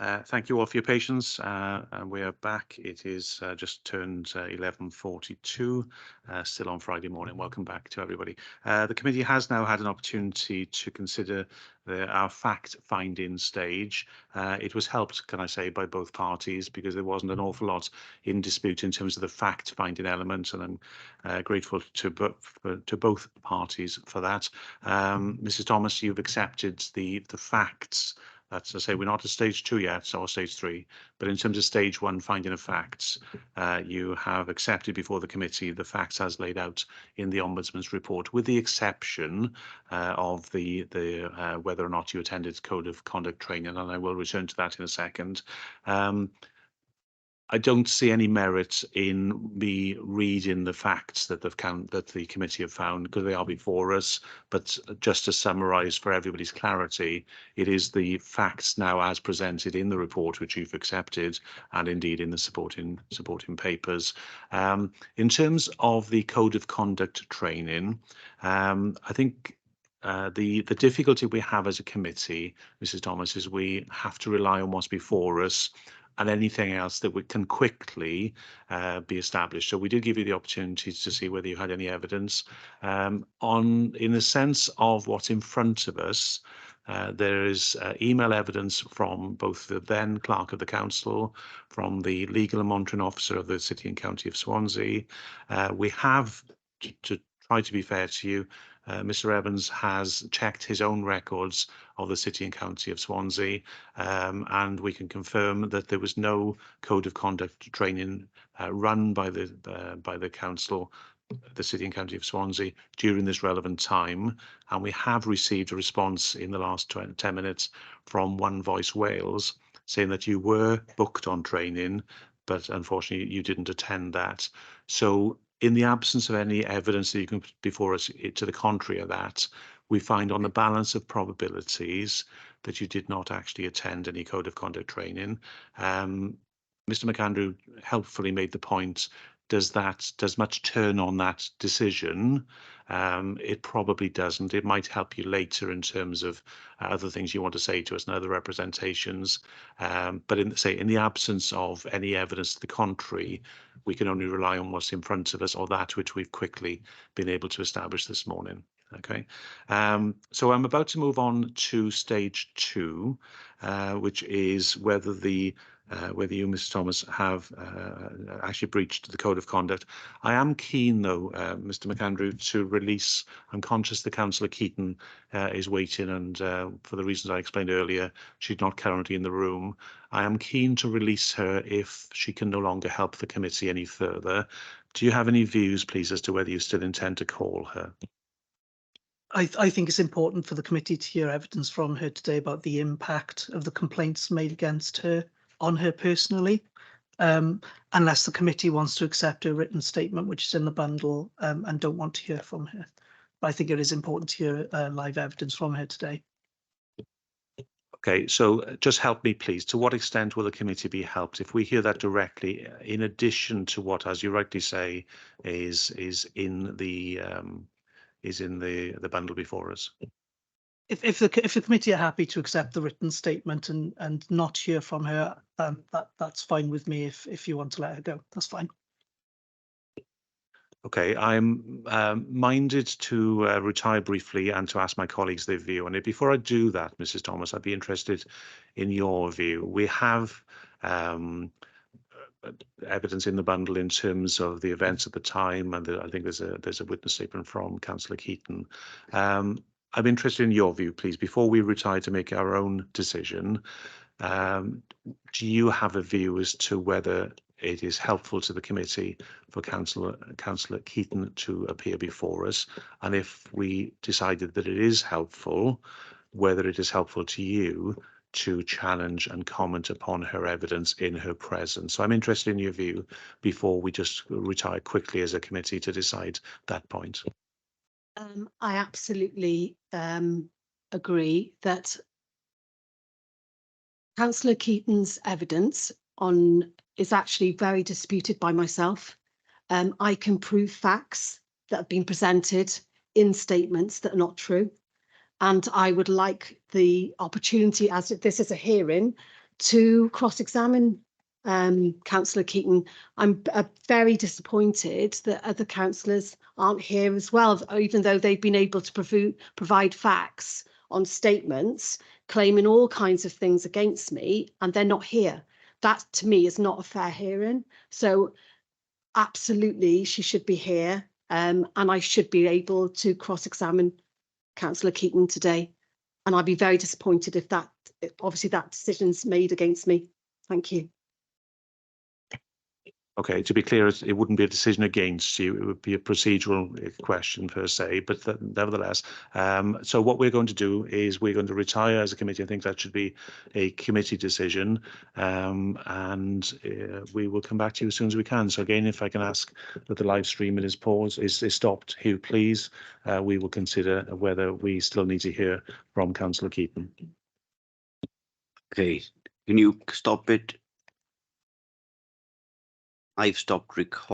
Thank you all for your patience, and we are back. It is just turned 11:42, still on Friday morning. Welcome back to everybody. The committee has now had an opportunity to consider our fact-finding stage. It was helped, can I say, by both parties because there wasn't an awful lot in dispute in terms of the fact-finding element, and I'm grateful to both parties for that. Mrs. Thomas, you've accepted the facts. That's to say, we're not at stage 2 yet, or stage 3, but in terms of stage 1, finding of facts, you have accepted before the committee the facts as laid out in the Ombudsman's report, with the exception of the whether or not you attended code of conduct training, and I will return to that in a second. I don't see any merit in me reading the facts that the committee have found, because they are before us. But just to summarise for everybody's clarity, it is the facts now as presented in the report which you've accepted, and indeed in the supporting papers. In terms of the code of conduct training, I think the difficulty we have as a committee, Mrs. Thomas, is we have to rely on what's before us and anything else that can quickly be established. So we did give you the opportunity to see whether you had any evidence. In the sense of what's in front of us, there is email evidence from both the then Clerk of the Council, from the Legal and Monitoring Officer of the City and County of Swansea. We have, to try to be fair to you, Mr. Evans has checked his own records of the City and County of Swansea, and we can confirm that there was no code of conduct training run by the council, the City and County of Swansea, during this relevant time. And we have received a response in the last 10 minutes from One Voice Wales saying that you were booked on training, but unfortunately you didn't attend that. So in the absence of any evidence that you can put before us to the contrary of that, we find on the balance of probabilities that you did not actually attend any code of conduct training. Mr. McAndrew helpfully made the point, does much turn on that decision? It probably doesn't. It might help you later in terms of other things you want to say to us and other representations. But in the absence of any evidence to the contrary, we can only rely on what's in front of us, or that which we've quickly been able to establish this morning. Okay, so I'm about to move on to stage 2, which is whether you, Mr. Thomas, have actually breached the code of conduct. I am keen, though, Mr. McAndrew, to release. I'm conscious that Councillor Keaton is waiting, and for the reasons I explained earlier, she's not currently in the room. I am keen to release her if she can no longer help the committee any further. Do you have any views, please, as to whether you still intend to call her? I think it's important for the committee to hear evidence from her today about the impact of the complaints made against her on her personally, unless the committee wants to accept a written statement which is in the bundle, and don't want to hear from her. But I think it is important to hear live evidence from her today. Okay, so just help me, please. To what extent will the committee be helped if we hear that directly, in addition to what, as you rightly say, is in the bundle before us? If the committee are happy to accept the written statement and not hear from her, that's fine with me. If you want to let her go, that's fine. Okay, I'm minded to retire briefly and to ask my colleagues their view on it. Before I do that, Mrs. Thomas, I'd be interested in your view. We have evidence in the bundle in terms of the events at the time, and I think there's a witness statement from Councillor Keaton. I'm interested in your view, please, before we retire to make our own decision. Do you have a view as to whether it is helpful to the committee for Councillor Keaton to appear before us? And if we decided that it is helpful, whether it is helpful to you to challenge and comment upon her evidence in her presence. So I'm interested in your view before we just retire quickly as a committee to decide that point. I absolutely agree that Councillor Keaton's evidence is actually very disputed by myself. I can prove facts that have been presented in statements that are not true. And I would like the opportunity, as this is a hearing, to cross-examine Councillor Keaton. I'm very disappointed that other councillors aren't here as well, even though they've been able to provide facts on statements claiming all kinds of things against me, and they're not here. That to me is not a fair hearing. So absolutely she should be here, and I should be able to cross-examine Councillor Keaton today. And I'd be very disappointed if obviously that decision's made against me. Thank you. Okay, to be clear, it wouldn't be a decision against you. It would be a procedural question per se, but nevertheless. So what we're going to do is we're going to retire as a committee. I think that should be a committee decision, and we will come back to you as soon as we can. So again, if I can ask that the live stream is paused, is stopped, Hugh, please. We will consider whether we still need to hear from Councillor Keaton. Okay, can you stop it? I've stopped recording.